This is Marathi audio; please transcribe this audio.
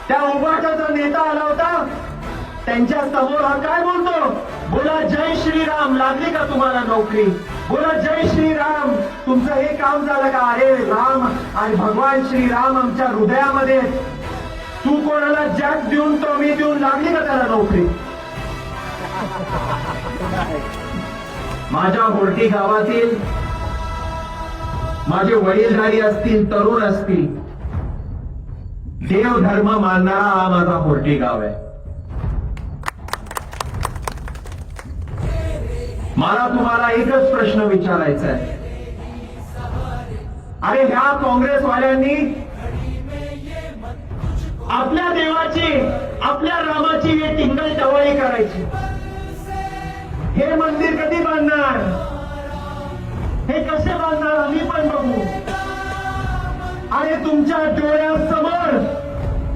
त्या उभाटाचा नेता आला होता, त्यांच्या समोर हा काय बोलतो, बोला जय श्रीराम, लागली का तुम्हाला नोकरी, बोला जय श्रीराम, तुमचं हे काम झालं का, अरे राम आणि भगवान श्रीराम आमच्या हृदयामध्ये, तू कोणाला जॅक देऊन टॉमी देऊन लागली का त्याला नोकरी. माझ्या होर्टी गावातील माझे वडीलधारी असतील, तरुण असतील, देव धर्म मानणारा हा माझा होर्टी गाव आहे. मला तुम्हाला एकच प्रश्न विचारायचा आहे, अरे ह्या काँग्रेसवाल्यांनी आपल्या देवाची, आपल्या रामाची हे टिंगल टवाळी करायची, हे मंदिर कधी बांधणार, हे कसे बांधणार आम्ही पण बघू. आणि तुमच्या डोळ्यासमोर